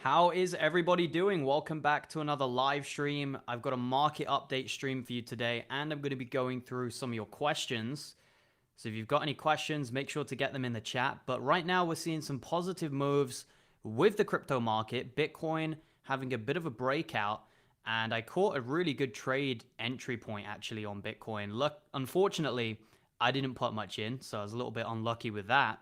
How is everybody doing? Welcome back to another live stream. I've got a market update stream for you today, and I'm going to be going through some of your questions. So if you've got any questions, make sure to get them in the chat. But right now, we're seeing some positive moves with the crypto market. Bitcoin having a bit of a breakout, and I caught a really good trade entry point actually on Bitcoin. Look, unfortunately, I didn't put much in, so I was a little bit unlucky with that,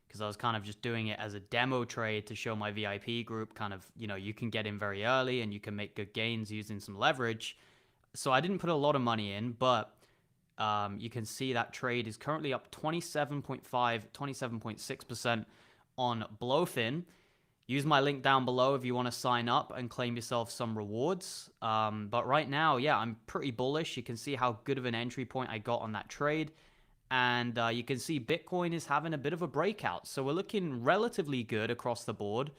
because I was kind of just doing it as a demo trade to show my VIP group kind of, you can get in very early and you can make good gains using some leverage. So I didn't put a lot of money in, but you can see that trade is currently up 27.5, 27.6% on Blowfin. Use my link down below if you want to sign up and claim yourself some rewards. But right now, yeah, I'm pretty bullish. You can see how good of an entry point I got on that trade. And you can see Bitcoin is having a bit of a breakout. So we're looking relatively good across the board.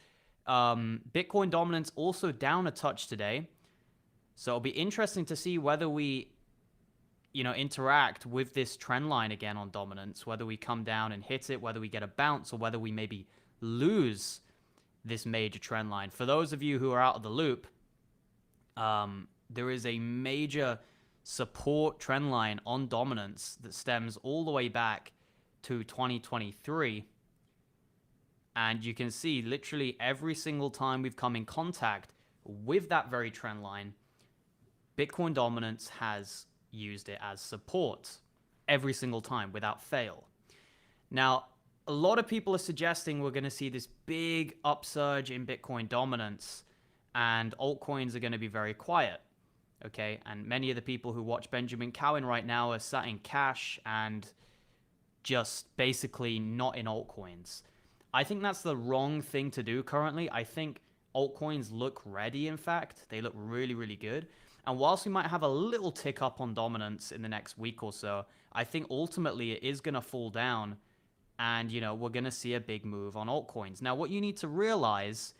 Bitcoin dominance also down a touch today. So it'll be interesting to see whether we, interact with this trend line again on dominance, whether we come down and hit it, whether we get a bounce, or whether we maybe lose this major trend line. For those of you who are out of the loop, there is a major support trend line on dominance that stems all the way back to 2023. And you can see literally every single time we've come in contact with that very trend line, Bitcoin dominance has used it as support every single time without fail. Now, a lot of people are suggesting we're going to see this big upsurge in Bitcoin dominance and altcoins are going to be very quiet. Okay, and many of the people who watch Benjamin Cowen right now are sat in cash and just basically not in altcoins. I think that's the wrong thing to do currently. I think altcoins look ready, in fact. They look really, really good. And whilst we might have a little tick up on dominance in the next week or so, I think ultimately it is going to fall down and, we're going to see a big move on altcoins. Now, what you need to realize,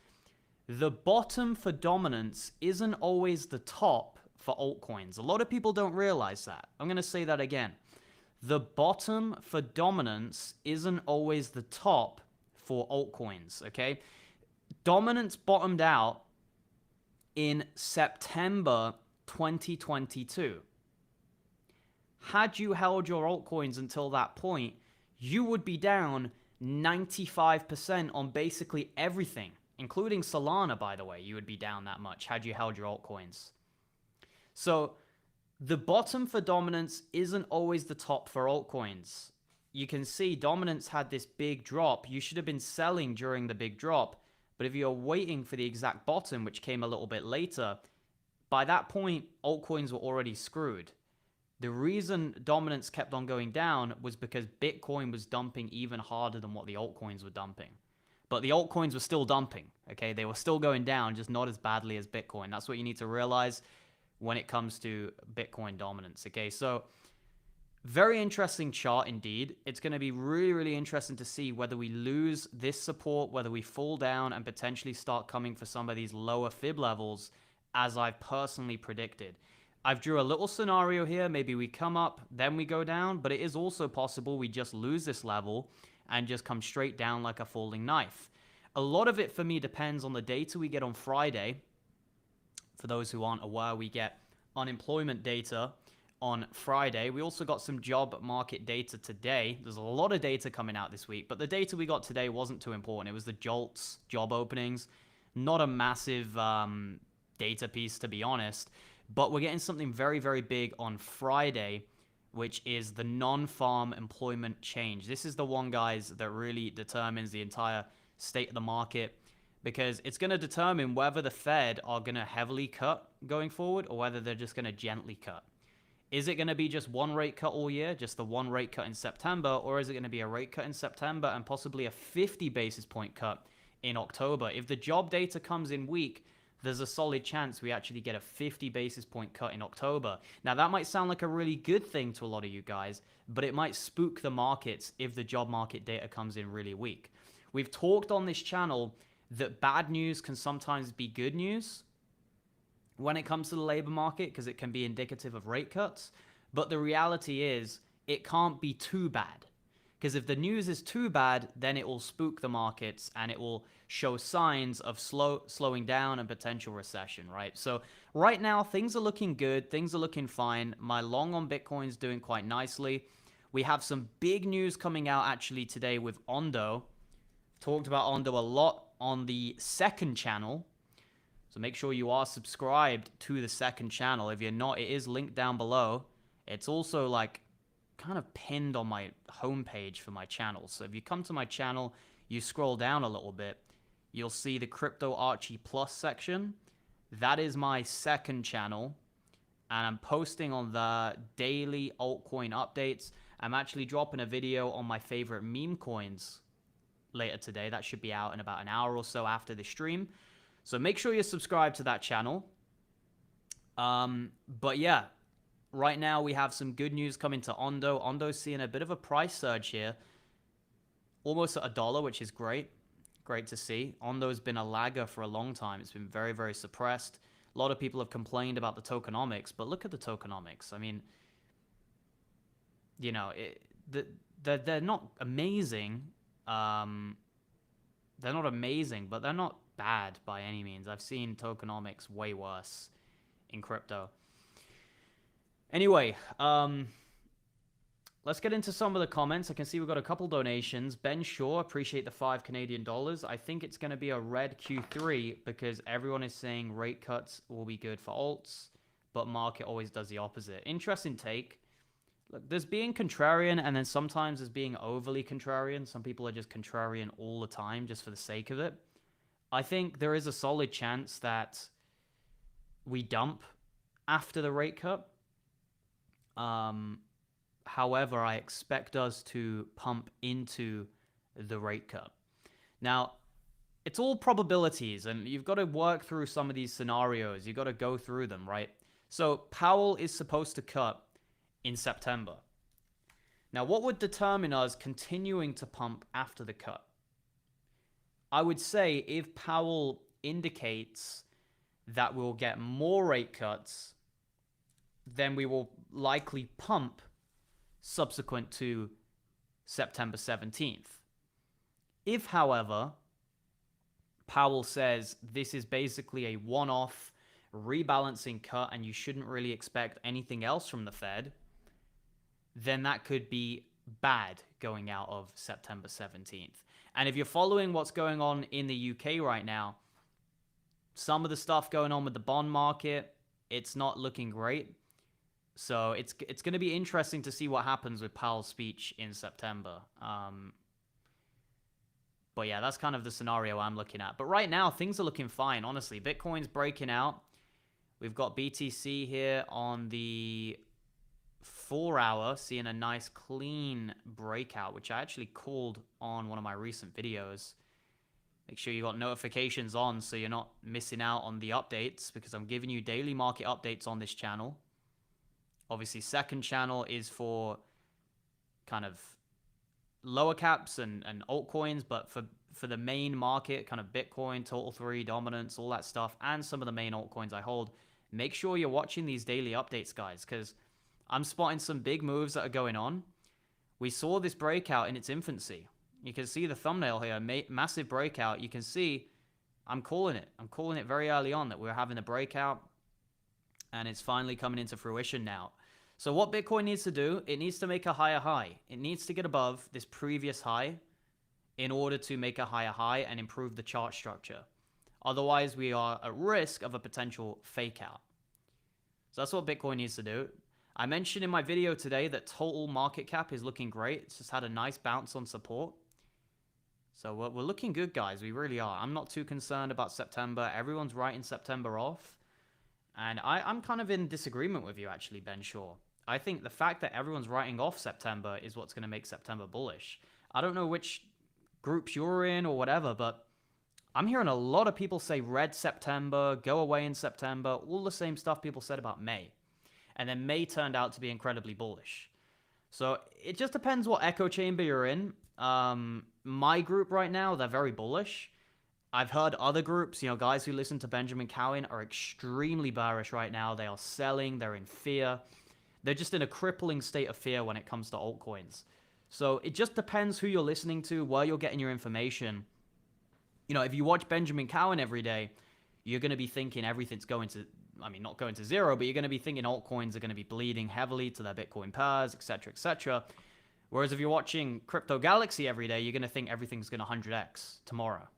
the bottom for dominance isn't always the top for altcoins. A lot of people don't realize that. I'm going to say that again. The bottom for dominance isn't always the top for altcoins, okay? Dominance bottomed out in September 2022. Had you held your altcoins until that point, you would be down 95% on basically everything, including Solana, by the way. You would be down that much had you held your altcoins. So the bottom for dominance isn't always the top for altcoins. You can see dominance had this big drop. You should have been selling during the big drop. But if you're waiting for the exact bottom, which came a little bit later, by that point, altcoins were already screwed. The reason dominance kept on going down was because Bitcoin was dumping even harder than what the altcoins were dumping. But the altcoins were still dumping, okay? They were still going down, just not as badly as Bitcoin. That's what you need to realize when it comes to Bitcoin dominance, okay? So very interesting chart indeed. It's going to be really, really interesting to see whether we lose this support, whether we fall down and potentially start coming for some of these lower fib levels, as I've personally predicted. I've drew a little scenario here. Maybe we come up, then we go down, but it is also possible we just lose this level and just come straight down like a falling knife. A lot of it for me depends on the data we get on Friday. For those who aren't aware, we get unemployment data on Friday. We also got some job market data today. There's a lot of data coming out this week, but the data we got today wasn't too important. It was the JOLTS job openings. Not a massive data piece, to be honest, but we're getting something very, very big on Friday, which is the non-farm employment change. This is the one, guys, that really determines the entire state of the market, because it's going to determine whether the Fed are going to heavily cut going forward or whether they're just going to gently cut. Is it going to be just one rate cut all year, just the one rate cut in September, or is it going to be a rate cut in September and possibly a 50 basis point cut in October? If the job data comes in weak, there's a solid chance we actually get a 50 basis point cut in October. Now, that might sound like a really good thing to a lot of you guys, but it might spook the markets if the job market data comes in really weak. We've talked on this channel that bad news can sometimes be good news when it comes to the labor market, because it can be indicative of rate cuts. But the reality is it can't be too bad, Because if the news is too bad, then it will spook the markets and it will show signs of slowing down and potential recession, right? So right now, things are looking good. Things are looking fine. My long on Bitcoin is doing quite nicely. We have some big news coming out actually today with Ondo. Talked about Ondo a lot on the second channel. So make sure you are subscribed to the second channel. If you're not, it is linked down below. It's also like kind of pinned on my homepage for my channel. So if you come to my channel, you scroll down a little bit, you'll see the Crypto Archie Plus section. That is my second channel. And I'm posting on the daily altcoin updates. I'm actually dropping a video on my favorite meme coins later today. That should be out in about an hour or so after the stream. So make sure you're subscribed to that channel. But yeah, right now we have some good news coming to Ondo. Ondo's seeing a bit of a price surge here. Almost at $1, which is great. Great to see. Ondo's been a lagger for a long time. It's been very, very suppressed. A lot of people have complained about the tokenomics, but look at the tokenomics. I mean, you know, they're not amazing. They're not amazing, but they're not bad by any means. I've seen tokenomics way worse in crypto. Anyway, let's get into some of the comments. I can see we've got a couple donations. Ben Shaw, appreciate the $5 Canadian. I think it's going to be a red Q3 because everyone is saying rate cuts will be good for alts, but market always does the opposite. Interesting take. Look, there's being contrarian, and then sometimes there's being overly contrarian. Some people are just contrarian all the time just for the sake of it. I think there is a solid chance that we dump after the rate cut. However, I expect us to pump into the rate cut. Now, it's all probabilities, and you've got to work through some of these scenarios. You've got to go through them, right? So Powell is supposed to cut in September. Now, what would determine us continuing to pump after the cut? I would say if Powell indicates that we'll get more rate cuts, then we will likely pump subsequent to September 17th. If, however, Powell says this is basically a one-off rebalancing cut and you shouldn't really expect anything else from the Fed, then that could be bad going out of September 17th. And if you're following what's going on in the UK right now, some of the stuff going on with the bond market, it's not looking great. So it's going to be interesting to see what happens with Powell's speech in September. But yeah, that's kind of the scenario I'm looking at. But right now, things are looking fine, honestly. Bitcoin's breaking out. We've got BTC here on the 4-hour, seeing a nice clean breakout, which I actually called on one of my recent videos. Make sure you got notifications on so you're not missing out on the updates, because I'm giving you daily market updates on this channel. Obviously, second channel is for kind of lower caps and altcoins, but for the main market, kind of Bitcoin, Total 3, Dominance, all that stuff, and some of the main altcoins I hold, make sure you're watching these daily updates, guys, because I'm spotting some big moves that are going on. We saw this breakout in its infancy. You can see the thumbnail here, massive breakout. You can see I'm calling it. I'm calling it very early on that we're having a breakout, and it's finally coming into fruition now. So what Bitcoin needs to do, it needs to make a higher high. It needs to get above this previous high in order to make a higher high and improve the chart structure. Otherwise, we are at risk of a potential fake out. So that's what Bitcoin needs to do. I mentioned in my video today that total market cap is looking great. It's just had a nice bounce on support. So we're looking good, guys. We really are. I'm not too concerned about September. Everyone's writing September off. And I'm kind of in disagreement with you, actually, Ben Shaw. I think the fact that everyone's writing off September is what's going to make September bullish. I don't know which groups you're in or whatever, but I'm hearing a lot of people say red September, go away in September, all the same stuff people said about May. And then May turned out to be incredibly bullish. So it just depends what echo chamber you're in. My group right now, they're very bullish. I've heard other groups, guys who listen to Benjamin Cowen are extremely bearish right now. They are selling. They're in fear. They're just in a crippling state of fear when it comes to altcoins. So it just depends who you're listening to, where you're getting your information. You know, if you watch Benjamin Cowan every day, you're going to be thinking everything's going to, I mean, not going to zero, but you're going to be thinking altcoins are going to be bleeding heavily to their Bitcoin pairs, etc., etc. Whereas if you're watching Crypto Galaxy every day, you're going to think everything's going to 100x tomorrow.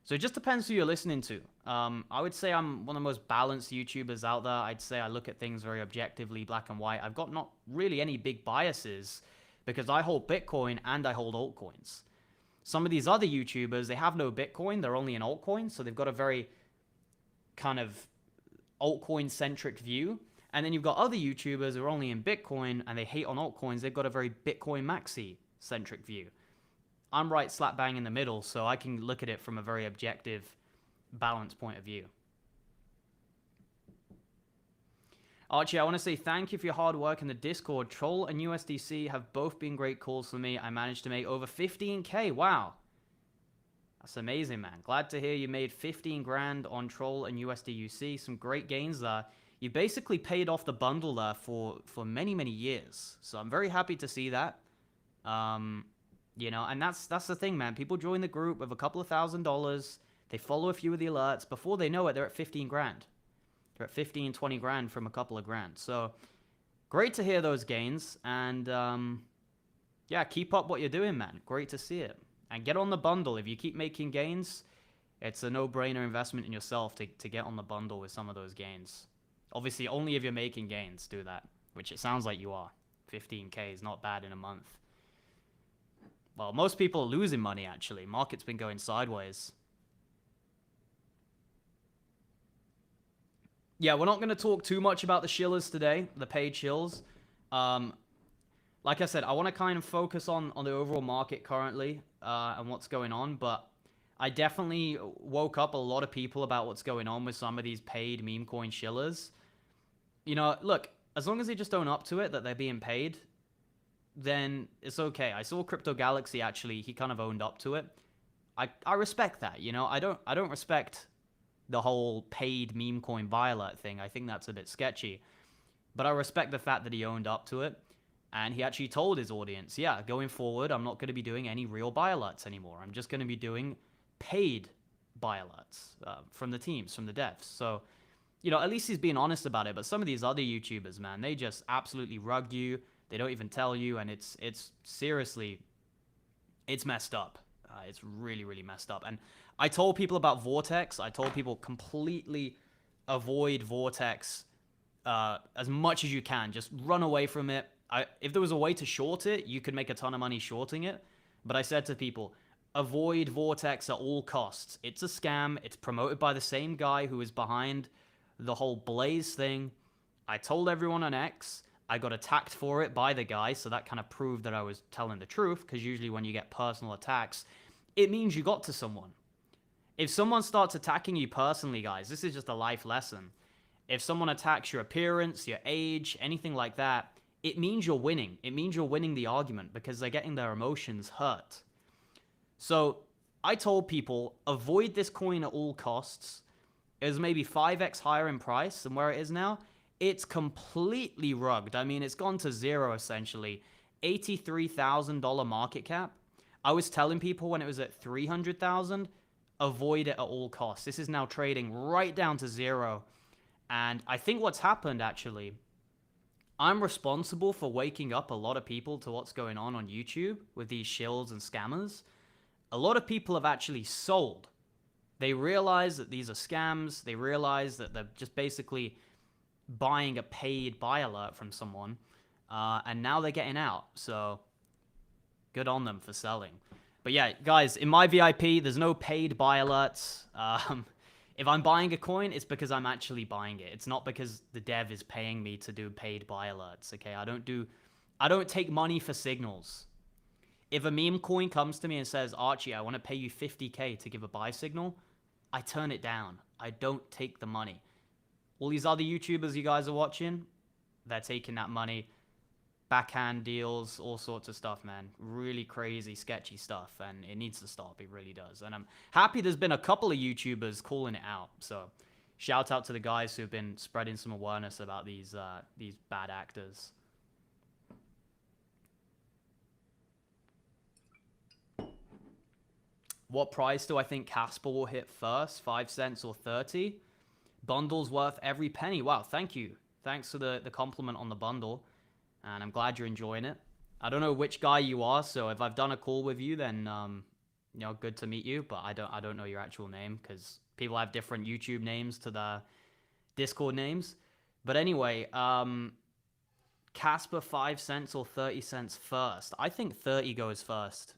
So it just depends who you're listening to. I would say I'm one of the most balanced YouTubers out there. I'd say I look at things very objectively, black and white. I've got not really any big biases because I hold Bitcoin and I hold altcoins. Some of these other YouTubers, they have no Bitcoin. They're only in altcoins. So they've got a very kind of altcoin-centric view. And then you've got other YouTubers who are only in Bitcoin and they hate on altcoins. They've got a very Bitcoin maxi-centric view. I'm right slap bang in the middle, so I can look at it from a very objective, balanced point of view. Archie, I want to say thank you for your hard work in the Discord. Troll and USDC have both been great calls for me. I managed to make over 15K. Wow. That's amazing, man. Glad to hear you made 15 grand on Troll and USDUC. Some great gains there. You basically paid off the bundle there for many, many years. So I'm very happy to see that. You know, and that's the thing, man. People join the group with a couple of $1,000. They follow a few of the alerts. Before they know it, they're at 15 grand. They're at 15, 20 grand from a couple of grand. So great to hear those gains. And yeah, keep up what you're doing, man. Great to see it. And get on the bundle. If you keep making gains, it's a no-brainer investment in yourself to get on the bundle with some of those gains. Obviously, only if you're making gains, do that. Which it sounds like you are. 15K is not bad in a month. Well, most people are losing money, actually. Market's been going sideways. Yeah, we're not going to talk too much about the shillers today, the paid shills. Like I said, I want to kind of focus on the overall market currently and what's going on, but I definitely woke up a lot of people about what's going on with some of these paid meme coin shillers. You know, look, as long as they just own up to it, that they're being paid, then it's okay. I saw Crypto Galaxy, actually, he kind of owned up to it. I respect that, you know. I don't respect the whole paid meme coin buy alert thing. I think that's a bit sketchy. But I respect the fact that he owned up to it. And he actually told his audience, yeah, going forward, I'm not going to be doing any real buy alerts anymore. I'm just going to be doing paid buy alerts from the teams, from the devs. So, you know, at least he's being honest about it. But some of these other YouTubers, man, they just absolutely rug you. They don't even tell you, and it's seriously, it's messed up. It's really, really messed up. And I told people about Vortex. I told people completely avoid Vortex as much as you can. Just run away from it. If there was a way to short it, you could make a ton of money shorting it. But I said to people, avoid Vortex at all costs. It's a scam. It's promoted by the same guy who is behind the whole Blaze thing. I told everyone on X. I got attacked for it by the guy, so that kind of proved that I was telling the truth, because usually when you get personal attacks, it means you got to someone. If someone starts attacking you personally, guys, this is just a life lesson. If someone attacks your appearance, your age, anything like that, it means you're winning. It means you're winning the argument because they're getting their emotions hurt. So I told people, avoid this coin at all costs. It was maybe 5x higher in price than where it is now. It's completely rugged. I mean, it's gone to zero, essentially. $83,000 market cap. I was telling people when it was at 300,000, avoid it at all costs. This is now trading right down to zero. And I think what's happened, actually, I'm responsible for waking up a lot of people to what's going on YouTube with these shills and scammers. A lot of people have actually sold. They realize that these are scams. They realize that they're just basically buying a paid buy alert from someone, and now they're getting out. So good on them for selling. But yeah, guys, in my VIP, there's no paid buy alerts. If I'm buying a coin, it's because I'm actually buying it. It's not because the dev is paying me to do paid buy alerts. Okay, I don't take money for signals. If a meme coin comes to me and says, Archie, I want to pay you 50K to give a buy signal, I turn it down. I don't take the money. All these other YouTubers you guys are watching, they're taking that money. Backhand deals, all sorts of stuff, man. Really crazy, sketchy stuff, and it needs to stop. It really does. And I'm happy there's been a couple of YouTubers calling it out. So shout out to the guys who've been spreading some awareness about these bad actors. What price do I think Casper will hit first? 5 cents or 30? Bundle's worth every penny. Wow, thank you. Thanks for the compliment on the bundle. And I'm glad you're enjoying it. I don't know which guy you are, so if I've done a call with you, then you know, good to meet you. But I don't know your actual name because people have different YouTube names to the Discord names. But anyway, Casper 5 cents or 30 cents first. I think 30 goes first.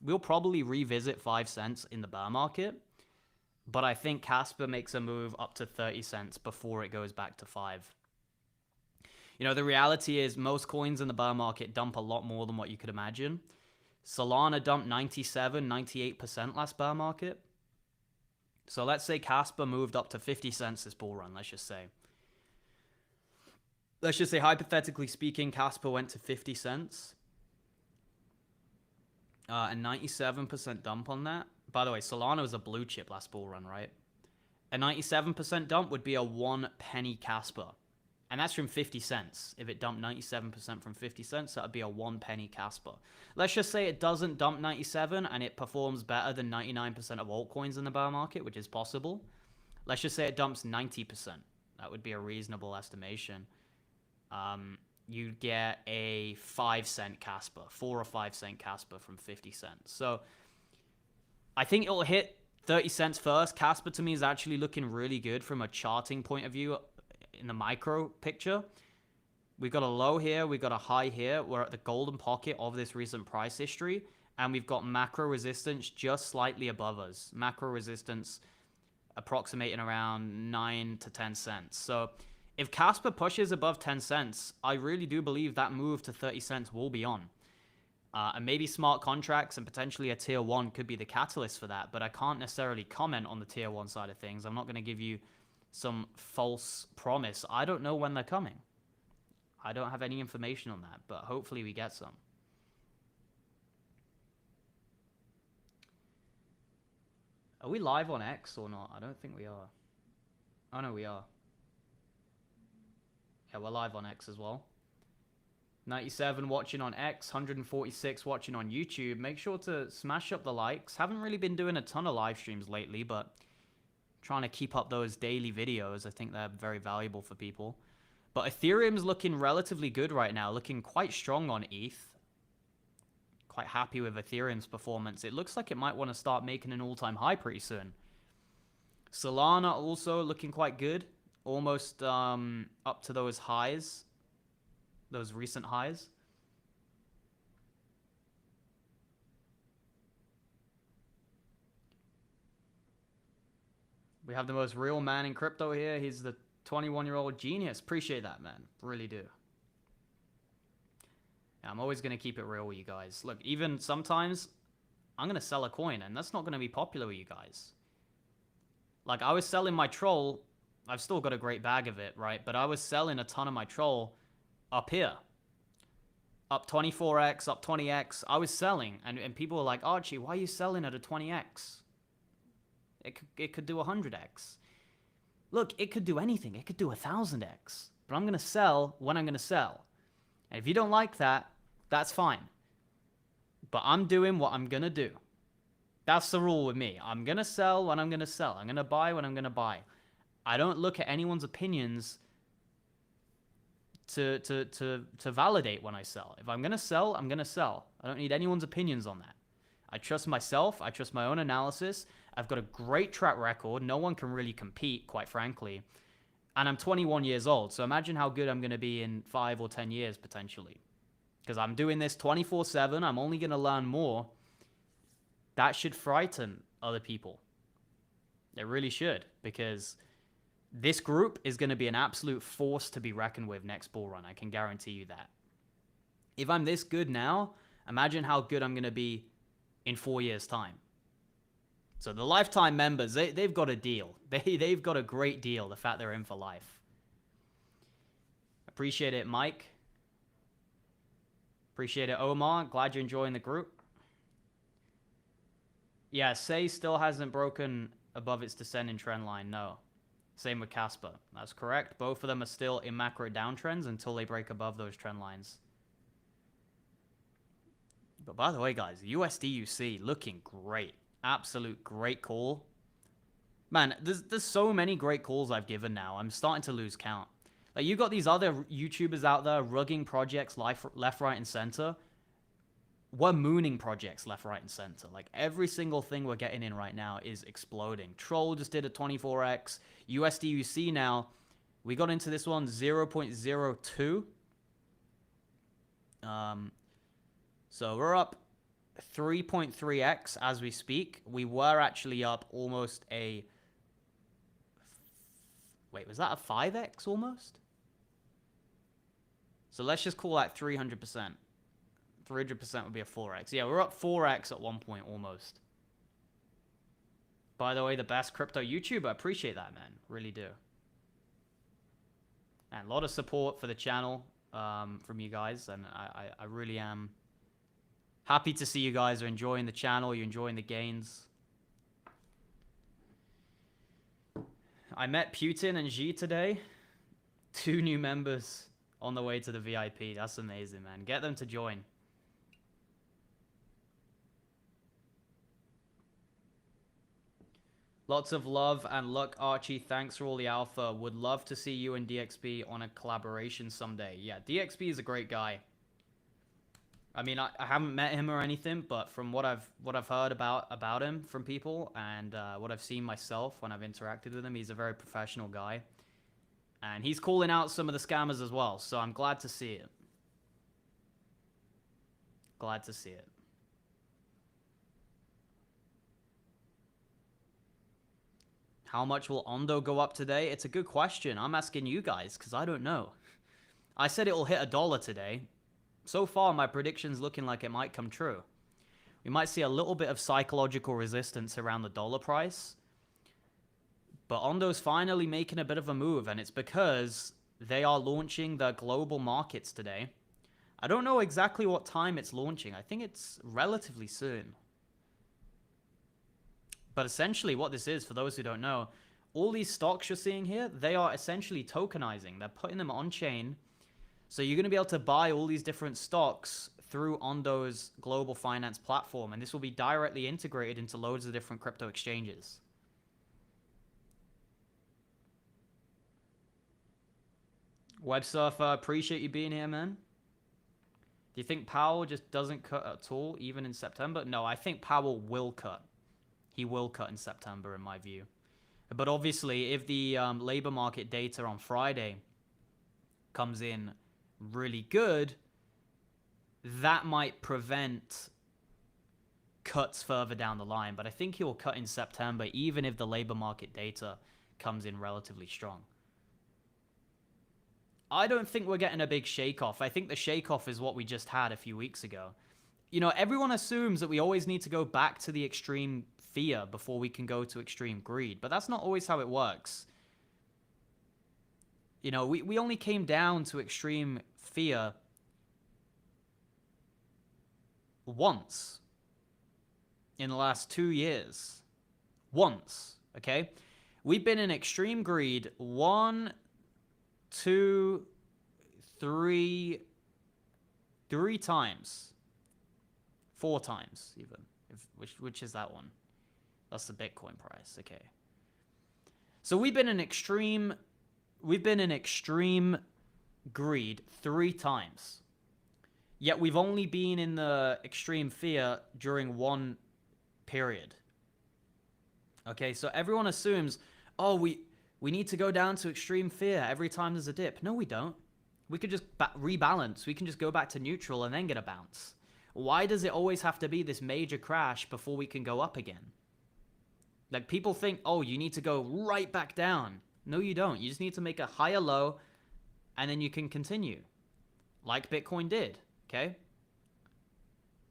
We'll probably revisit 5 cents in the bear market, but I think Casper makes a move up to 30 cents before it goes back to 5. You know, the reality is most coins in the bear market dump a lot more than what you could imagine. Solana dumped 97, 98% last bear market. So let's say Casper moved up to 50 cents this bull run, let's just say. Let's just say, hypothetically speaking, Casper went to 50 cents. And 97% dump on that. By the way, Solana was a blue chip last bull run, right? A 97% dump would be a 1 penny Casper. And that's from 50 cents. If it dumped 97% from 50 cents, that would be a 1 penny Casper. Let's just say it doesn't dump 97 and it performs better than 99% of altcoins in the bear market, which is possible. Let's just say it dumps 90%. That would be a reasonable estimation. You'd get a 5 cent Casper, 4 or 5 cent Casper from 50 cents. So I think it'll hit 30 cents first. Casper to me is actually looking really good from a charting point of view in the micro picture. We've got a low here, we've got a high here. We're at the golden pocket of this recent price history, and we've got macro resistance just slightly above us. Macro resistance approximating around 9 to 10 cents. So if Casper pushes above 10 cents, I really do believe that move to 30 cents will be on. And maybe smart contracts and potentially a tier 1 could be the catalyst for that, but I can't necessarily comment on the tier 1 side of things. I'm not going to give you some false promise. I don't know when they're coming. I don't have any information on that, but hopefully we get some. Are we live on X or not? I don't think we are. Oh no, we are. Yeah, we're live on X as well. 97 watching on X, 146 watching on YouTube. Make sure to smash up the likes. Haven't really been doing a ton of live streams lately, but trying to keep up those daily videos. I think they're very valuable for people. But Ethereum's looking relatively good right now, looking quite strong on ETH. Quite happy with Ethereum's performance. It looks like it might want to start making an all-time high pretty soon. Solana also looking quite good. Almost up to those highs. Those recent highs. We have the most real man in crypto here. He's the 21-year-old genius. Appreciate that, man. Really do. Yeah, I'm always going to keep it real with you guys. Look, even sometimes I'm going to sell a coin, and that's not going to be popular with you guys. Like, I was selling my troll. I've still got a great bag of it, right? But I was selling a ton of my troll up here. Up 24x, up 20x. I was selling, and people were like, Archie, why are you selling at a 20x? It could do 100x. Look, it could do anything. It could do 1000x. But I'm going to sell when I'm going to sell. And if you don't like that, that's fine. But I'm doing what I'm going to do. That's the rule with me. I'm going to sell when I'm going to sell. I'm going to buy when I'm going to buy. I don't look at anyone's opinions to validate when I sell. If I'm going to sell, I'm going to sell. I don't need anyone's opinions on that. I trust myself. I trust my own analysis. I've got a great track record. No one can really compete, quite frankly. And I'm 21 years old. So imagine how good I'm going to be in 5 or 10 years, potentially. Because I'm doing this 24/7. I'm only going to learn more. That should frighten other people. It really should. Because this group is going to be an absolute force to be reckoned with next bull run. I can guarantee you that. If I'm this good now, imagine how good I'm going to be in 4 years' time. So the lifetime members, they've got a deal. They've got a great deal, the fact they're in for life. Appreciate it, Mike. Appreciate it, Omar. Glad you're enjoying the group. Yeah, Say still hasn't broken above its descending trend line, no. Same with Casper. That's correct. Both of them are still in macro downtrends until they break above those trend lines. But by the way, guys, USDUC looking great. Absolute great call. Man, there's so many great calls I've given now. I'm starting to lose count. Like, you got these other YouTubers out there rugging projects left, right, and center. We're mooning projects left, right, and center. Like, every single thing we're getting in right now is exploding. Troll just did a 24x. USDUC now, we got into this one 0.02. So we're up 3.3x as we speak. We were actually up almost a... Wait, was that a 5x almost? So let's just call that 300%. 300% would be a 4x. Yeah, we're up 4x at one point almost. By the way, the best crypto YouTuber. I appreciate that, man. Really do. And a lot of support for the channel from you guys. And I really am happy to see you guys are enjoying the channel. You're enjoying the gains. I met Putin and Xi today. 2 new members on the way to the VIP. That's amazing, man. Get them to join. Lots of love and luck, Archie. Thanks for all the alpha. Would love to see you and DXB on a collaboration someday. Yeah, DXB is a great guy. I mean, I haven't met him or anything, but from what I've heard about him from people and what I've seen myself when I've interacted with him, he's a very professional guy. And he's calling out some of the scammers as well, so I'm glad to see it. Glad to see it. How much will Ondo go up today? It's a good question. I'm asking you guys because I don't know. I said it will hit $1 today. So far, my prediction's looking like it might come true. We might see a little bit of psychological resistance around the dollar price. But Ondo's finally making a bit of a move, and it's because they are launching the global markets today. I don't know exactly what time it's launching. I think it's relatively soon. But essentially what this is, for those who don't know, all these stocks you're seeing here, they are essentially tokenizing. They're putting them on chain. So you're going to be able to buy all these different stocks through Ondo's global finance platform. And this will be directly integrated into loads of different crypto exchanges. Web Surfer, appreciate you being here, man. Do you think Powell just doesn't cut at all, even in September? No, I think Powell will cut. He will cut in September, in my view. But obviously, if the labor market data on Friday comes in really good, that might prevent cuts further down the line. But I think he'll cut in September, even if the labor market data comes in relatively strong. I don't think we're getting a big shake-off. I think the shake-off is what we just had a few weeks ago. You know, everyone assumes that we always need to go back to the extreme fear before we can go to extreme greed. But that's not always how it works. You know, we only came down to extreme fear once in the last 2 years. Once, okay? We've been in extreme greed 1, 2, 3 times. 4 times, even. Which is that one? That's the Bitcoin price, okay. So we've been in extreme greed 3 times. Yet we've only been in the extreme fear during 1 period. Okay, so everyone assumes, oh, we need to go down to extreme fear every time there's a dip. No, we don't. We could just rebalance. We can just go back to neutral and then get a bounce. Why does it always have to be this major crash before we can go up again? Like, people think, oh, you need to go right back down. No, you don't. You just need to make a higher low, and then you can continue. Like Bitcoin did, okay?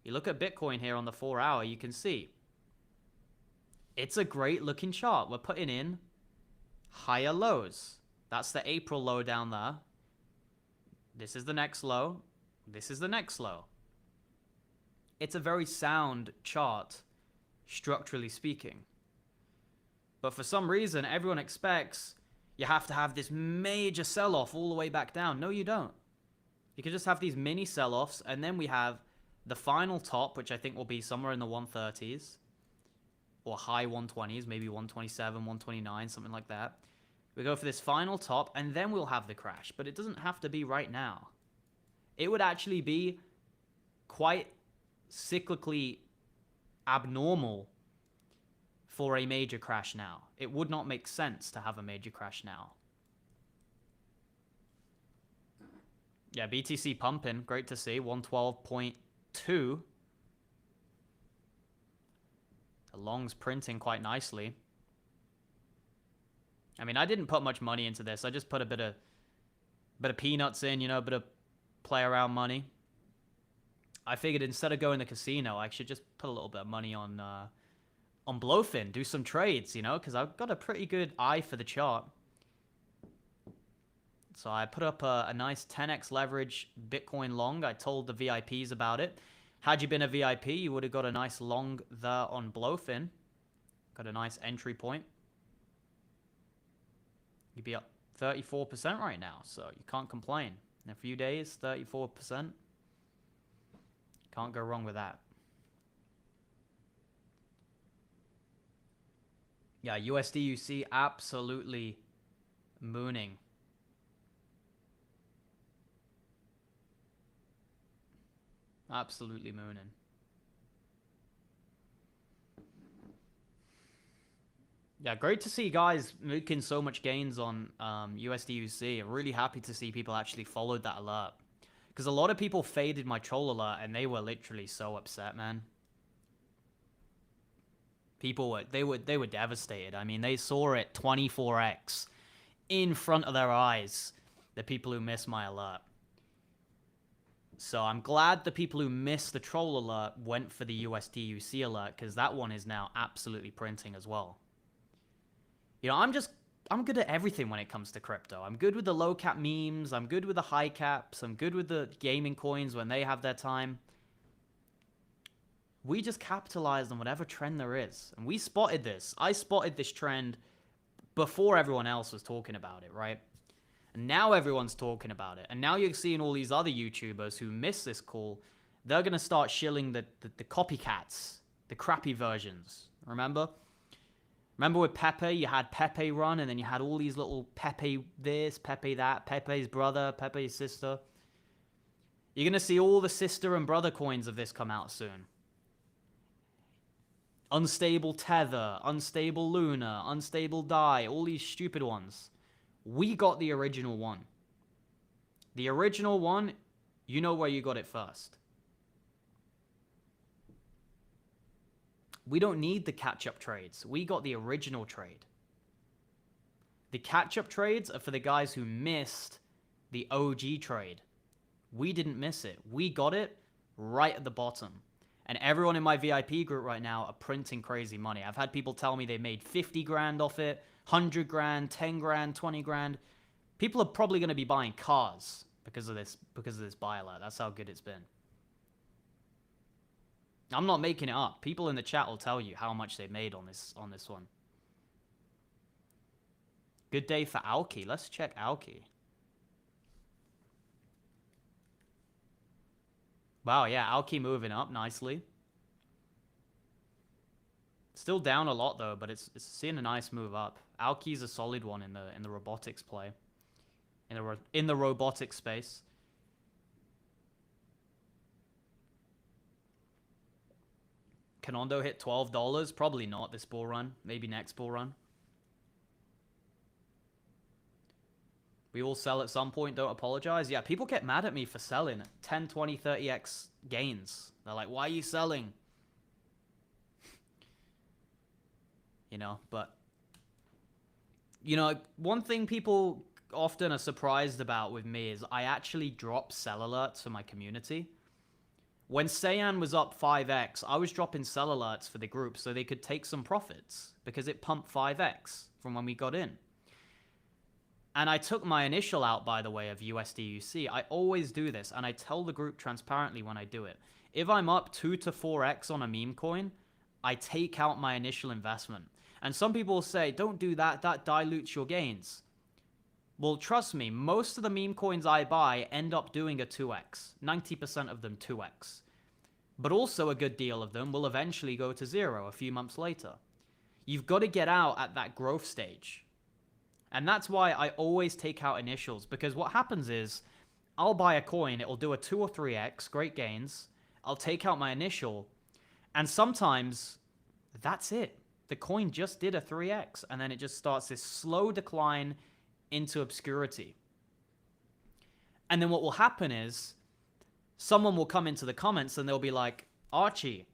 You look at Bitcoin here on the 4-hour, you can see. It's a great looking chart. We're putting in higher lows. That's the April low down there. This is the next low. This is the next low. It's a very sound chart, structurally speaking. But for some reason, everyone expects you have to have this major sell-off all the way back down. No, you don't. You can just have these mini sell-offs, and then we have the final top, which I think will be somewhere in the 130s. or high 120s, maybe 127, 129, something like that. We go for this final top, and then we'll have the crash. But it doesn't have to be right now. It would actually be quite cyclically abnormal for a major crash now. It would not make sense to have a major crash now. Yeah, BTC pumping. Great to see. 112.2. The long's printing quite nicely. I mean, I didn't put much money into this. I just put a bit of peanuts in, you know, a bit of play around money. I figured instead of going to the casino, I should just put a little bit of money on Blowfin, do some trades, you know, because I've got a pretty good eye for the chart. So I put up a nice 10x leverage Bitcoin long. I told the VIPs about it. Had you been a VIP, you would have got a nice long there on Blowfin. Got a nice entry point. You'd be up 34% right now, so you can't complain. In a few days, 34%. Can't go wrong with that. Yeah, USDUC absolutely mooning. Absolutely mooning. Yeah, great to see guys making so much gains on USDUC. I'm really happy to see people actually followed that alert. Because a lot of people faded my troll alert and they were literally so upset, man. People were they were devastated. I mean, they saw it 24x in front of their eyes, the people who missed my alert. So I'm glad the people who missed the troll alert went for the USDUC alert, because that one is now absolutely printing as well. You know, I'm good at everything when it comes to crypto. I'm good with the low cap memes. I'm good with the high caps. I'm good with the gaming coins when they have their time. We just capitalized on whatever trend there is. And we spotted this. I spotted this trend before everyone else was talking about it, right? And now everyone's talking about it. And now you're seeing all these other YouTubers who missed this call. They're going to start shilling the copycats, the crappy versions. Remember? Remember with Pepe, you had Pepe run, and then you had all these little Pepe this, Pepe that, Pepe's brother, Pepe's sister. You're going to see all the sister and brother coins of this come out soon. Unstable Tether, Unstable Luna, Unstable Dai, all these stupid ones. We got the original one. The original one, you know where you got it first. We don't need the catch-up trades. We got the original trade. The catch-up trades are for the guys who missed the OG trade. We didn't miss it. We got it right at the bottom. And everyone in my VIP group right now are printing crazy money. I've had people tell me they made 50 grand off it, 100 grand, 10 grand, 20 grand. People are probably going to be buying cars because of this buy alert. That's how good it's been. I'm not making it up. People in the chat will tell you how much they made on this one. Good day for Alki. Let's check Alki. Wow, yeah, Alki moving up nicely. Still down a lot though, but it's seeing a nice move up. Alki's a solid one in the robotics play. In the robotics space. Can Ondo hit $12? Probably not this bull run. Maybe next bull run. We all sell at some point, don't apologize. Yeah, people get mad at me for selling 10, 20, 30x gains. They're like, why are you selling? You know, but... You know, one thing people often are surprised about with me is I actually drop sell alerts for my community. When Saiyan was up 5x, I was dropping sell alerts for the group so they could take some profits because it pumped 5x from when we got in. And I took my initial out, by the way, of USDUC. I always do this, and I tell the group transparently when I do it. If I'm up 2 to 4x on a meme coin, I take out my initial investment. And some people will say, don't do that, that dilutes your gains. Well, trust me, most of the meme coins I buy end up doing a 2x. 90% of them 2x. But also a good deal of them will eventually go to 0 a few months later. You've got to get out at that growth stage. And that's why I always take out initials, because what happens is I'll buy a coin, it'll do a 2 or 3x, great gains. I'll take out my initial, and sometimes that's it. The coin just did a 3x, and then it just starts this slow decline into obscurity. And then what will happen is someone will come into the comments and they'll be like, Archie,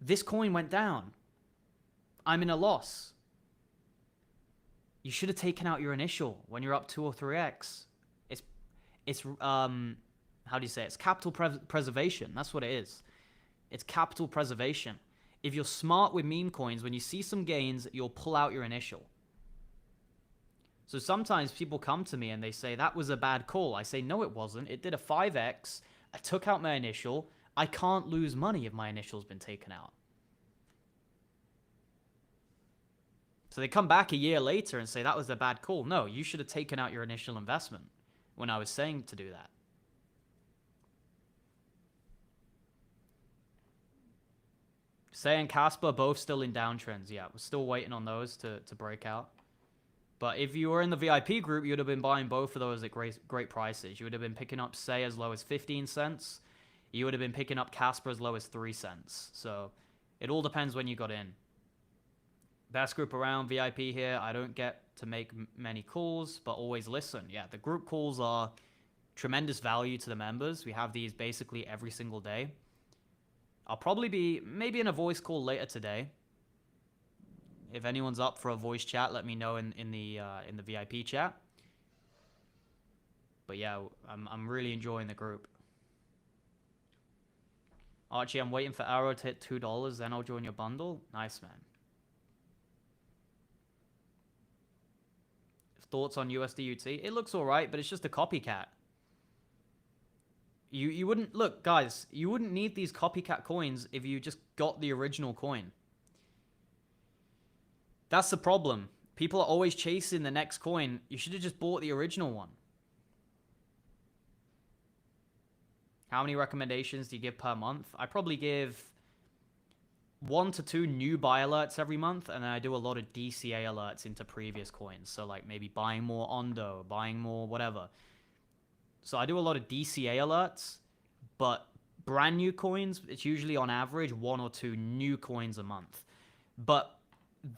this coin went down. I'm in a loss. You should have taken out your initial when you're up 2 or 3x. It's how do you say it? It's capital preservation. That's what it is. It's capital preservation. If you're smart with meme coins, when you see some gains, you'll pull out your initial. So sometimes people come to me and they say, that was a bad call. I say, no, it wasn't. It did a 5x. I took out my initial. I can't lose money if my initial's been taken out. So they come back a year later and say, that was a bad call. No, you should have taken out your initial investment when I was saying to do that. Say and Casper both still in downtrends. Yeah, we're still waiting on those to break out. But if you were in the VIP group, you would have been buying both of those at great prices. You would have been picking up Say as low as 15 cents. You would have been picking up Casper as low as 3 cents. So it all depends when you got in. Best group around, VIP here. I don't get to make many calls, but always listen. Yeah, the group calls are tremendous value to the members. We have these basically every single day. I'll probably be maybe in a voice call later today. If anyone's up for a voice chat, let me know in the VIP chat. But yeah, I'm really enjoying the group. Archie, I'm waiting for Arrow to hit $2, then I'll join your bundle. Nice, man. Thoughts on USDUT? It looks alright, but it's just a copycat. You wouldn't... Look, guys, you wouldn't need these copycat coins if you just got the original coin. That's the problem. People are always chasing the next coin. You should have just bought the original one. How many recommendations do you give per month? I probably give 1 to 2 new buy alerts every month, and then I do a lot of DCA alerts into previous coins. So like maybe buying more Ondo, buying more whatever. So I do a lot of DCA alerts, but brand new coins, it's usually on average 1 or 2 new coins a month. But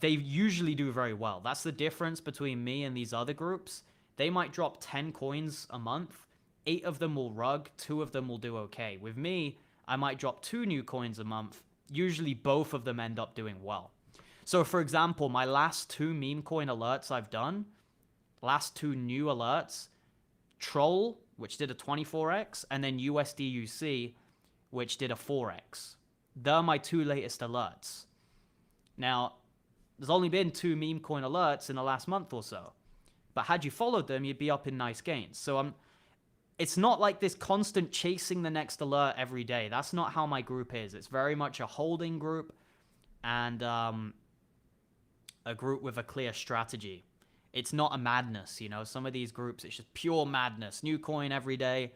they usually do very well. That's the difference between me and these other groups. They might drop 10 coins a month. 8 of them will rug, 2 of them will do okay. With me, I might drop 2 new coins a month. Usually both of them end up doing well. So for example, my last 2 meme coin alerts I've done, last 2 new alerts, Troll, which did a 24x, and then USDUC, which did a 4x. They're my 2 latest alerts. Now, there's only been 2 meme coin alerts in the last month or so. But had you followed them, you'd be up in nice gains. So it's not like this constant chasing the next alert every day. That's not how my group is. It's very much a holding group and a group with a clear strategy. It's not a madness, you know. Some of these groups, it's just pure madness. New coin every day.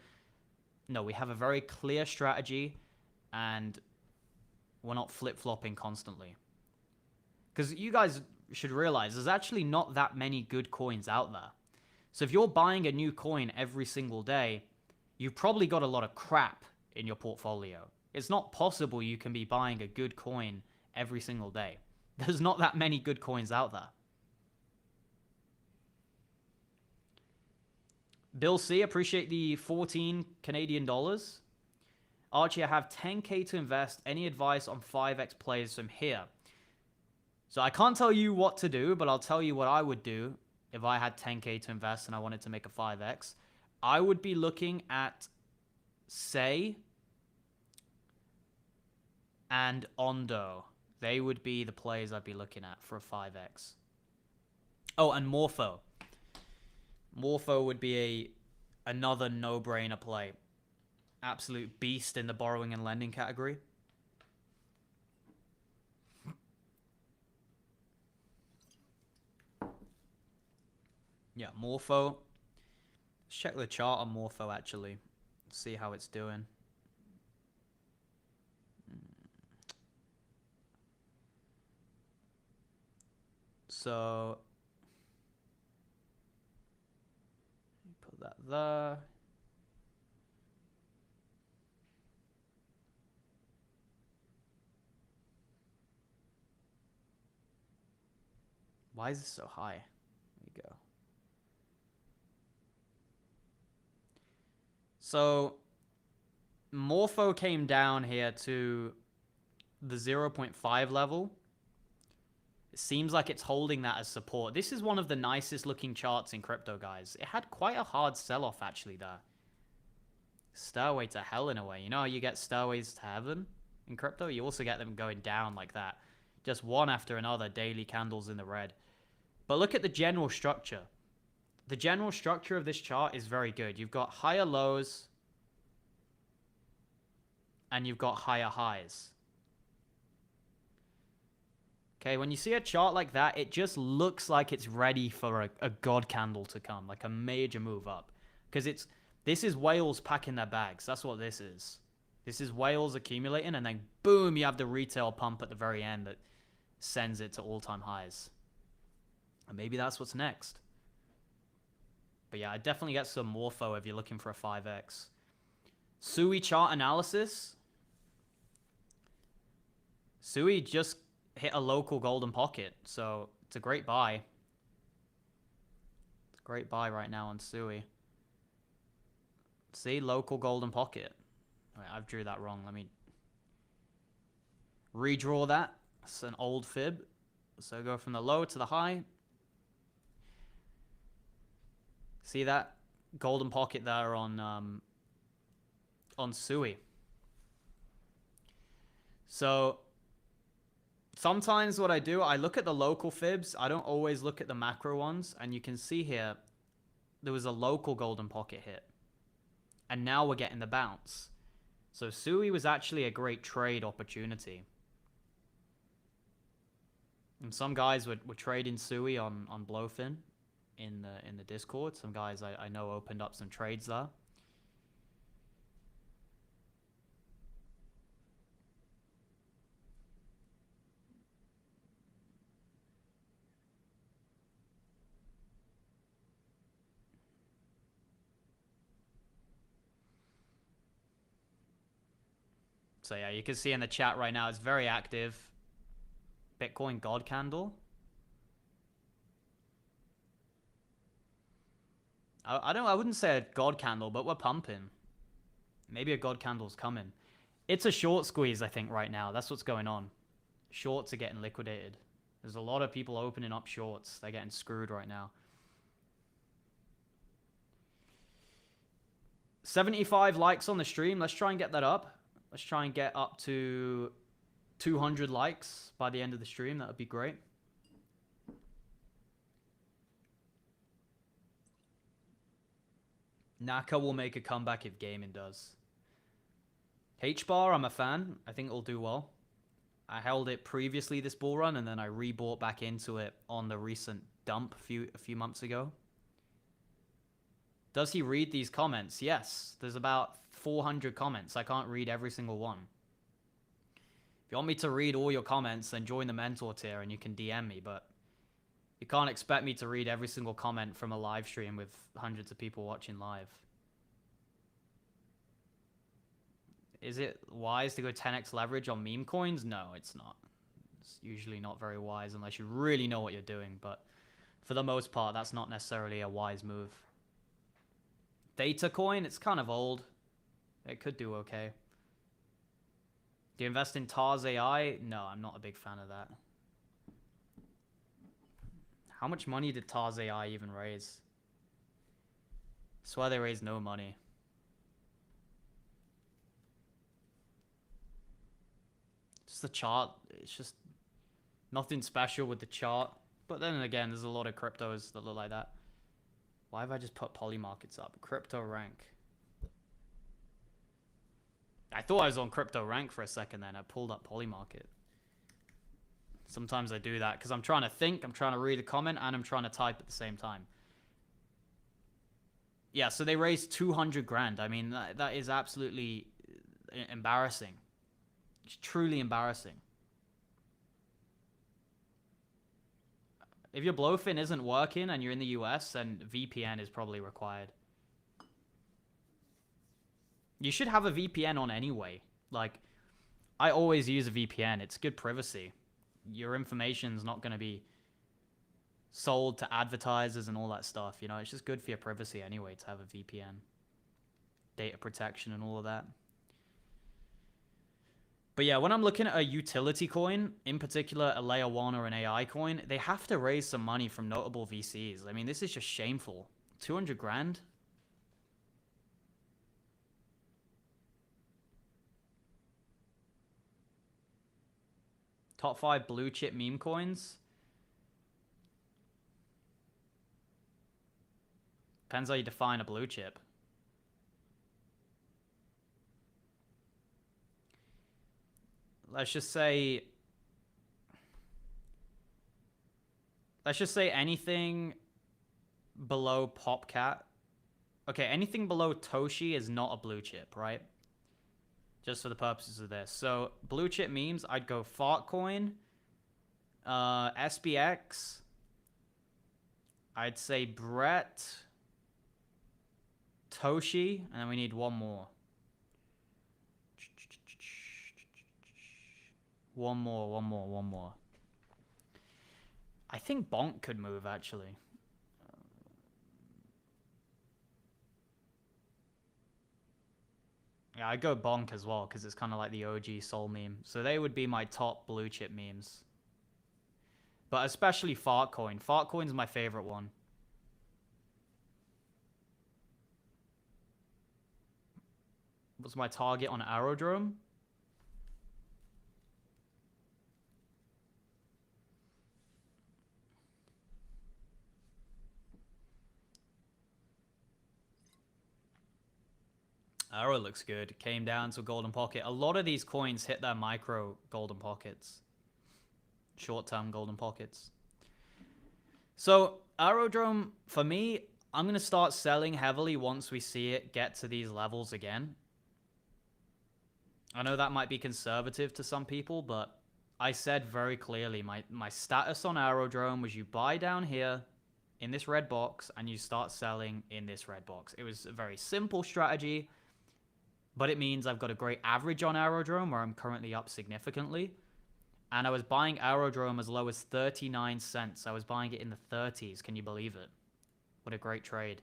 No, we have a very clear strategy and we're not flip-flopping constantly. Because you guys should realize there's actually not that many good coins out there. So if you're buying a new coin every single day, you've probably got a lot of crap in your portfolio. It's not possible you can be buying a good coin every single day. There's not that many good coins out there. Bill C, appreciate the 14 Canadian dollars. Archie, I have 10K to invest. Any advice on 5x plays from here? So I can't tell you what to do, but I'll tell you what I would do if I had 10K to invest and I wanted to make a 5x. I would be looking at Say and Ondo. They would be the plays I'd be looking at for a 5x. Oh, and Morpho. Morpho would be another no-brainer play. Absolute beast in the borrowing and lending category. Yeah, Morpho. Let's check the chart on Morpho, actually. See how it's doing. So put that there. Why is this so high? There you go. So Morpho came down here to the 0.5 level. It seems like it's holding that as support. This is one of the nicest looking charts in crypto, guys. It had quite a hard sell-off actually there. Stairway to hell in a way. You know how you get stairways to heaven in crypto? You also get them going down like that. Just one after another, daily candles in the red. But look at the general structure. The general structure of this chart is very good. You've got higher lows and you've got higher highs. Okay, when you see a chart like that, it just looks like it's ready for a god candle to come, like a major move up. Because this is whales packing their bags. That's what this is. This is whales accumulating, and then boom, you have the retail pump at the very end that sends it to all-time highs. And maybe that's what's next. But yeah, I definitely get some Morpho if you're looking for a 5x. Sui chart analysis. Sui just hit a local golden pocket, so it's a great buy. It's a great buy right now on Sui. See, local golden pocket. Wait, I've drew that wrong. Let me redraw that. It's an old fib. So go from the low to the high. See that golden pocket there on Sui. So sometimes what I do, I look at the local fibs. I don't always look at the macro ones. And you can see here, there was a local golden pocket hit. And now we're getting the bounce. So Sui was actually a great trade opportunity. And some guys were trading Sui on Blowfin in the Discord. Some guys I know opened up some trades there. So yeah, you can see in the chat right now, it's very active. Bitcoin God Candle. I wouldn't say a God Candle, but we're pumping. Maybe a God Candle's coming. It's a short squeeze, I think, right now. That's what's going on. Shorts are getting liquidated. There's a lot of people opening up shorts. They're getting screwed right now. 75 likes on the stream. Let's try and get that up. Let's try and get up to 200 likes by the end of the stream. That would be great. Naka will make a comeback if gaming does. H-bar, I'm a fan. I think it'll do well. I held it previously this bull run, and then I rebought back into it on the recent dump a few months ago. Does he read these comments? Yes. There's about 400 comments. I can't read every single one. If you want me to read all your comments, then join the mentor tier and you can DM me, but you can't expect me to read every single comment from a live stream with hundreds of people watching live. Is it wise to go 10x leverage on meme coins? No, it's not. It's usually not very wise unless you really know what you're doing, but for the most part, that's not necessarily a wise move. Data coin, it's kind of old. It could do okay. Do you invest in Tars AI? No, I'm not a big fan of that. How much money did Tars AI even raise? I swear they raised no money. Just the chart. It's just nothing special with the chart. But then again, there's a lot of cryptos that look like that. Why have I just put poly markets up? Crypto rank. I thought I was on crypto rank for a second then. I pulled up poly market. Sometimes I do that because I'm trying to think, I'm trying to read a comment, and I'm trying to type at the same time. Yeah, so they raised 200 grand. I mean, that is absolutely embarrassing. It's truly embarrassing. If your blowfin isn't working and you're in the US, then VPN is probably required. You should have a VPN on anyway. Like, I always use a VPN. It's good privacy. Your information's not going to be sold to advertisers and all that stuff. You know, it's just good for your privacy anyway to have a VPN. Data protection and all of that. But yeah, when I'm looking at a utility coin, in particular a layer 1 or an AI coin, they have to raise some money from notable VCs. I mean, this is just shameful. 200 grand? Top 5 blue chip meme coins? Depends how you define a blue chip. Let's just say anything below Popcat. Okay, anything below Toshi is not a blue chip, right? Just for the purposes of this. So, blue chip memes, I'd go Fartcoin, SBX, I'd say Brett, Toshi, and then we need one more. One more. I think Bonk could move, actually. Yeah, I'd go Bonk as well, because it's kind of like the OG Soul meme. So they would be my top blue chip memes. But especially Fartcoin. Fartcoin's my favorite one. What's my target on Aerodrome? Arrow looks good. Came down to a golden pocket. A lot of these coins hit their micro golden pockets. Short-term golden pockets. So, Aerodrome, for me, I'm going to start selling heavily once we see it get to these levels again. I know that might be conservative to some people, but I said very clearly my status on Aerodrome was you buy down here in this red box and you start selling in this red box. It was a very simple strategy, but it means I've got a great average on Aerodrome where I'm currently up significantly. And I was buying Aerodrome as low as 39 cents. I was buying it in the 30s. Can you believe it? What a great trade.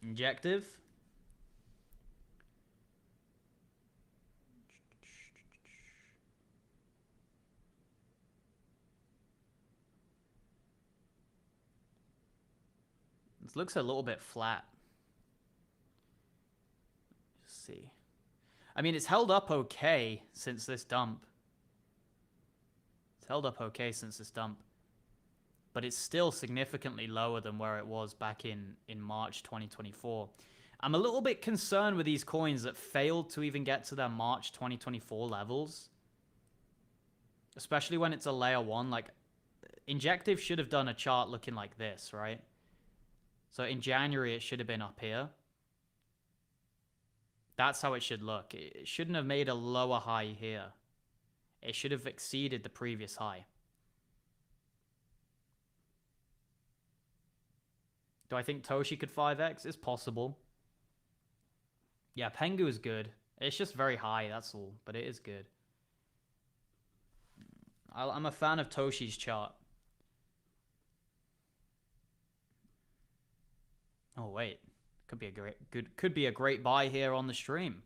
Injective. This looks a little bit flat. Let's see. I mean, it's held up okay since this dump. It's held up okay since this dump. But it's still significantly lower than where it was back in March 2024. I'm a little bit concerned with these coins that failed to even get to their March 2024 levels. Especially when it's a layer 1. Like, Injective should have done a chart looking like this, right? So in January, it should have been up here. That's how it should look. It shouldn't have made a lower high here. It should have exceeded the previous high. Do I think Toshi could 5x? It's possible. Yeah, Pengu is good. It's just very high, that's all. But it is good. I'm a fan of Toshi's chart. Oh, wait. Could be a great buy here on the stream.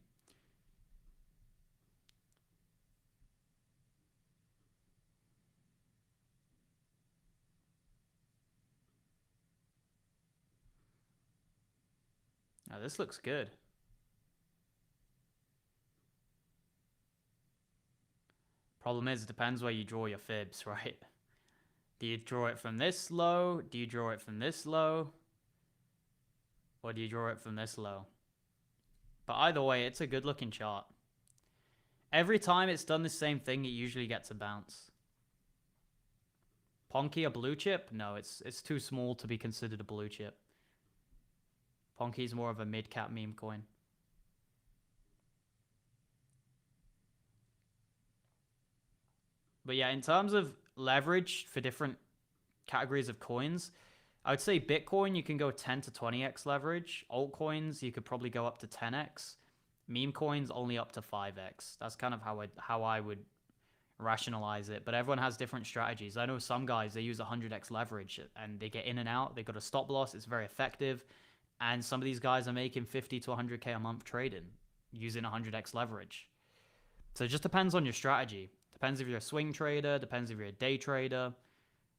Now, this looks good. Problem is, it depends where you draw your fibs, right? Do you draw it from this low? Do you draw it from this low? Or do you draw it from this low? But either way, it's a good looking chart. Every time it's done the same thing, it usually gets a bounce. Ponky a blue chip? No, it's too small to be considered a blue chip. Ponky's more of a mid-cap meme coin. But yeah, in terms of leverage for different categories of coins, I would say Bitcoin, you can go 10 to 20x leverage. Altcoins, you could probably go up to 10x. Meme coins, only up to 5x. That's kind of how I would rationalize it. But everyone has different strategies. I know some guys, they use 100x leverage and they get in and out. They got a stop loss. It's very effective. And some of these guys are making 50 to 100k a month trading using 100x leverage. So it just depends on your strategy. Depends if you're a swing trader. Depends if you're a day trader.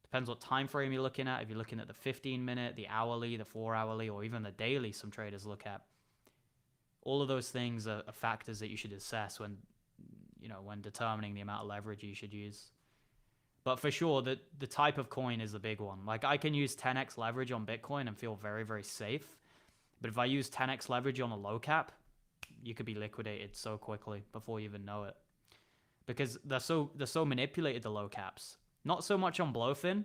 Depends what time frame you're looking at. If you're looking at the 15-minute, the hourly, the 4-hourly, or even the daily, some traders look at. All of those things are factors that you should assess when determining the amount of leverage you should use. But for sure, the type of coin is the big one. Like, I can use 10x leverage on Bitcoin and feel very, very safe. But if I use 10x leverage on a low cap, you could be liquidated so quickly before you even know it. Because they're so manipulated, the low caps. Not so much on Blowfin,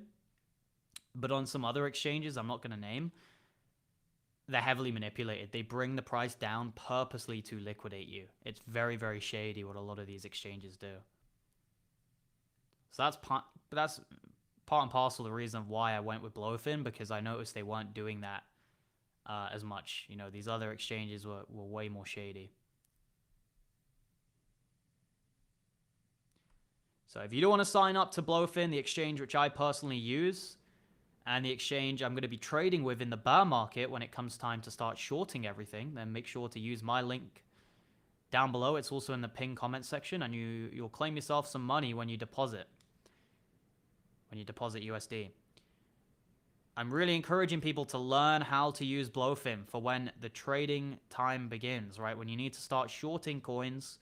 but on some other exchanges I'm not going to name. They're heavily manipulated. They bring the price down purposely to liquidate you. It's very, very shady what a lot of these exchanges do. So that's part and parcel of the reason why I went with Blowfin, because I noticed they weren't doing that as much. You know, these other exchanges were way more shady. So if you don't want to sign up to Blowfin, the exchange which I personally use, and the exchange I'm going to be trading with in the bear market when it comes time to start shorting everything, then make sure to use my link down below. It's also in the pinned comment section, and you'll claim yourself some money when you deposit. When you deposit USD. I'm really encouraging people to learn how to use Blowfin for when the trading time begins, right? When you need to start shorting coins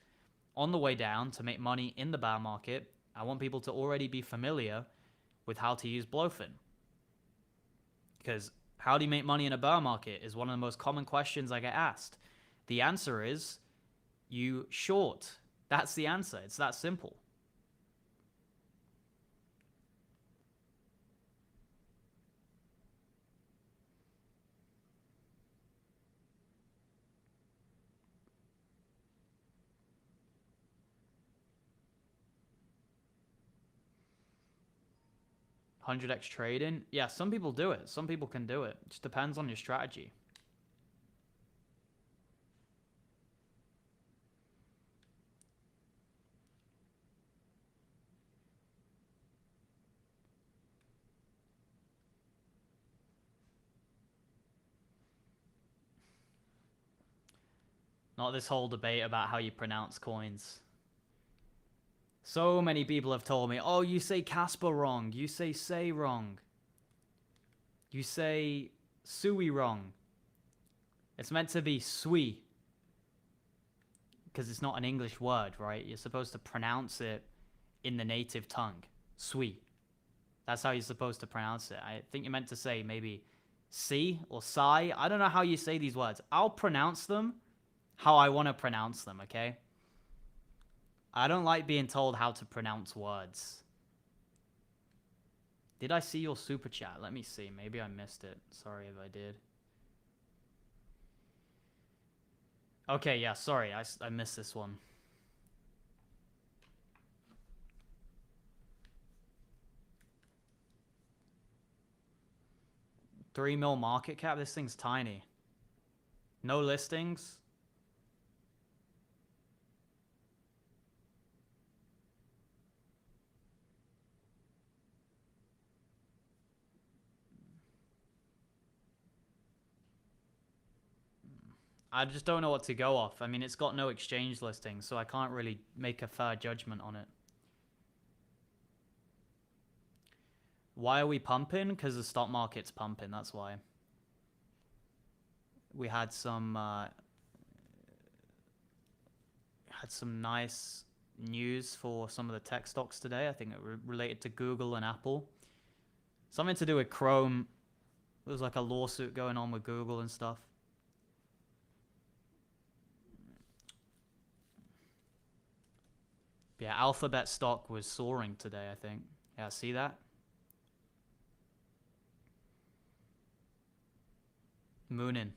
on the way down to make money in the bear market, I want people to already be familiar with how to use Blowfin. Because how do you make money in a bear market is one of the most common questions I get asked. The answer is you short. That's the answer. It's that simple. $100x trading. Yeah, some people do it. Some people can do it. It just depends on your strategy. Not this whole debate about how you pronounce coins. So many people have told me, oh, you say Casper wrong. You say wrong. You say Sui wrong. It's meant to be Sui. Because it's not an English word, right? You're supposed to pronounce it in the native tongue. Sui. That's how you're supposed to pronounce it. I think you're meant to say maybe Si or Sai. I don't know how you say these words. I'll pronounce them how I want to pronounce them, okay? I don't like being told how to pronounce words. Did I see your super chat? Let me see. Maybe I missed it. Sorry if I did. Okay, yeah, sorry. I missed this one. $3 mil market cap? This thing's tiny. No listings. I just don't know what to go off. I mean, it's got no exchange listing, so I can't really make a fair judgment on it. Why are we pumping? Because the stock market's pumping, that's why. We had some nice news for some of the tech stocks today. I think it related to Google and Apple. Something to do with Chrome. There was like a lawsuit going on with Google and stuff. Yeah, Alphabet stock was soaring today, I think. Yeah, see that? Moonin.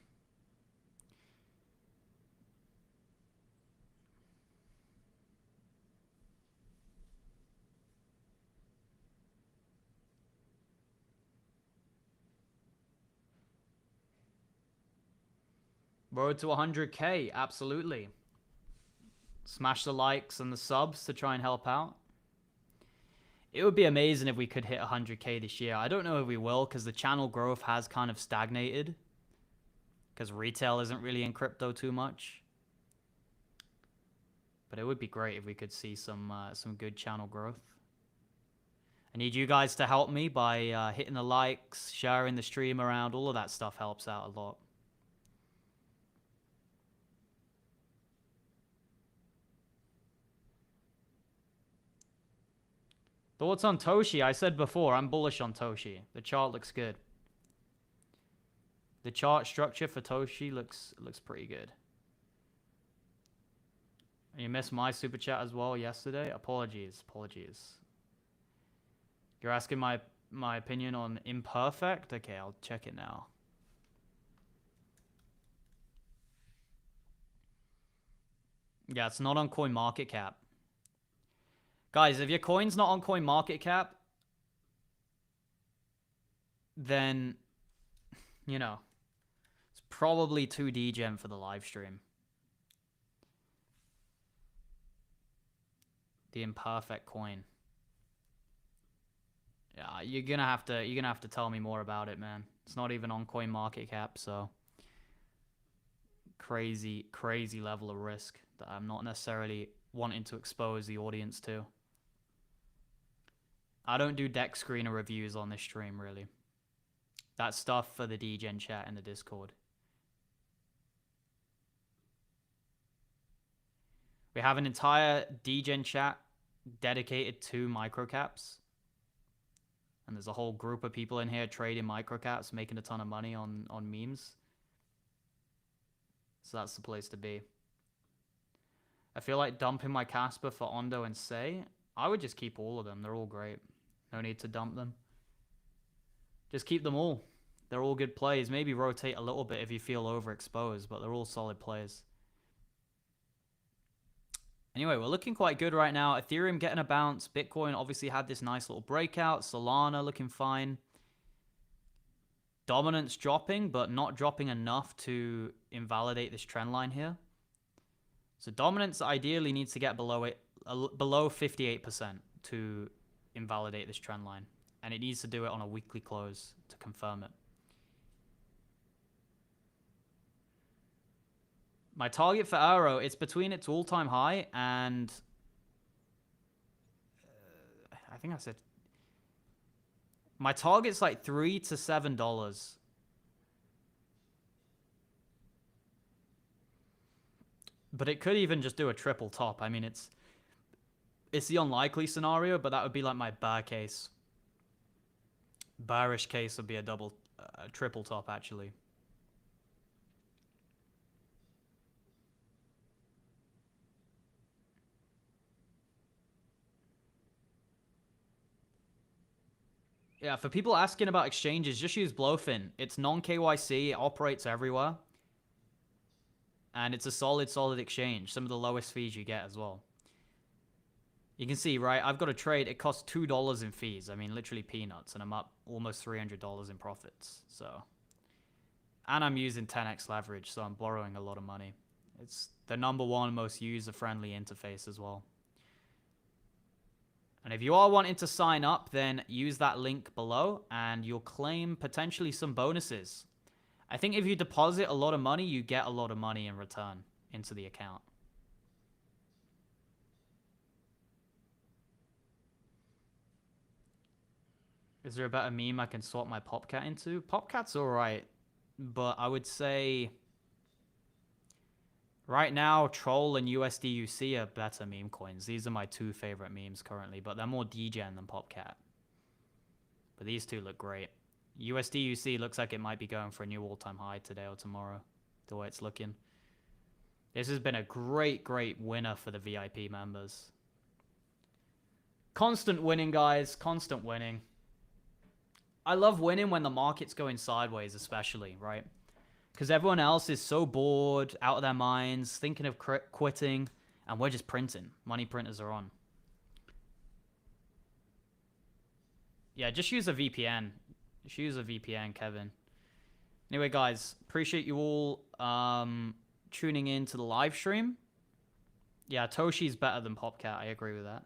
Road to 100K, absolutely. Smash the likes and the subs to try and help out. It would be amazing if we could hit 100K this year. I don't know if we will because the channel growth has kind of stagnated. Because retail isn't really in crypto too much. But it would be great if we could see some good channel growth. I need you guys to help me by hitting the likes, sharing the stream around. All of that stuff helps out a lot. Thoughts on Toshi? I said before, I'm bullish on Toshi. The chart looks good. The chart structure for Toshi looks pretty good. You missed my super chat as well yesterday. Apologies. You're asking my opinion on imperfect? Okay, I'll check it now. Yeah, it's not on CoinMarketCap. Guys, if your coin's not on CoinMarketCap, then, you know, it's probably too degen for the live stream. The imperfect coin. Yeah, you're gonna have to tell me more about it, man. It's not even on CoinMarketCap, so crazy level of risk that I'm not necessarily wanting to expose the audience to. I don't do deck screener reviews on this stream, really. That's stuff for the degen chat in the Discord. We have an entire degen chat dedicated to microcaps. And there's a whole group of people in here trading microcaps, making a ton of money on memes. So that's the place to be. I feel like dumping my Casper for Ondo and Say. I would just keep all of them. They're all great. No need to dump them. Just keep them all. They're all good plays. Maybe rotate a little bit if you feel overexposed, but they're all solid plays. Anyway, we're looking quite good right now. Ethereum getting a bounce. Bitcoin obviously had this nice little breakout. Solana looking fine. Dominance dropping, but not dropping enough to invalidate this trend line here. So dominance ideally needs to get below 58% to invalidate this trend line. And it needs to do it on a weekly close to confirm it. My target for Arrow, it's between its all-time high and... I think I said... My target's like $3 to $7. But it could even just do a triple top. I mean, it's the unlikely scenario, but that would be like my bear case. Bearish case would be a triple top, actually. Yeah, for people asking about exchanges, just use Blowfin. It's non-KYC, it operates everywhere. And it's a solid exchange. Some of the lowest fees you get as well. You can see, right, I've got a trade, it costs $2 in fees. I mean, literally peanuts, and I'm up almost $300 in profits, so. And I'm using 10x leverage, so I'm borrowing a lot of money. It's the #1 most user-friendly interface as well. And if you are wanting to sign up, then use that link below, and you'll claim potentially some bonuses. I think if you deposit a lot of money, you get a lot of money in return into the account. Is there a better meme I can swap my Popcat into? Popcat's alright, but I would say right now, Troll and USDUC are better meme coins. These are my two favorite memes currently, but they're more degen than Popcat. But these two look great. USDUC looks like it might be going for a new all-time high today or tomorrow, the way it's looking. This has been a great winner for the VIP members. Constant winning, guys. Constant winning. I love winning when the market's going sideways, especially, right? Because everyone else is so bored, out of their minds, thinking of quitting, and we're just printing. Money printers are on. Yeah, just use a VPN. Just use a VPN, Kevin. Anyway, guys, appreciate you all tuning in to the live stream. Yeah, Toshi's better than Popcat. I agree with that.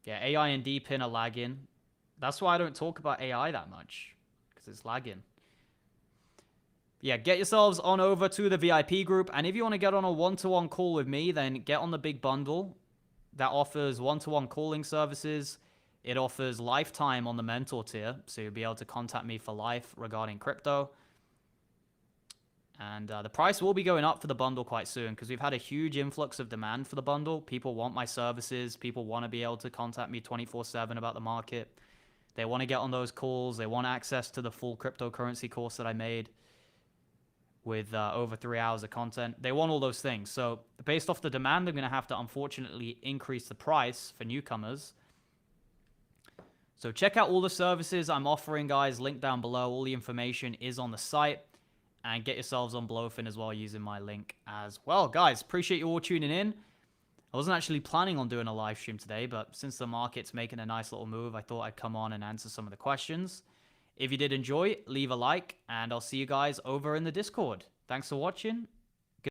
Yeah, AI and DPIN are lagging. That's why I don't talk about AI that much, because it's lagging. Yeah, get yourselves on over to the VIP group, and if you want to get on a one-to-one call with me, then get on the big bundle that offers one-to-one calling services. It offers lifetime on the mentor tier, so you'll be able to contact me for life regarding crypto. And the price will be going up for the bundle quite soon because we've had a huge influx of demand for the bundle. People want my services. People want to be able to contact me 24/7 about the market. They want to get on those calls. They want access to the full cryptocurrency course that I made with over 3 hours of content. They want all those things. So based off the demand, I'm going to have to unfortunately increase the price for newcomers. So check out all the services I'm offering, guys. Link down below. All the information is on the site. And get yourselves on Blowfin as well using my link as well. Guys, appreciate you all tuning in. I wasn't actually planning on doing a live stream today, but since the market's making a nice little move, I thought I'd come on and answer some of the questions. If you did enjoy, leave a like, and I'll see you guys over in the Discord. Thanks for watching,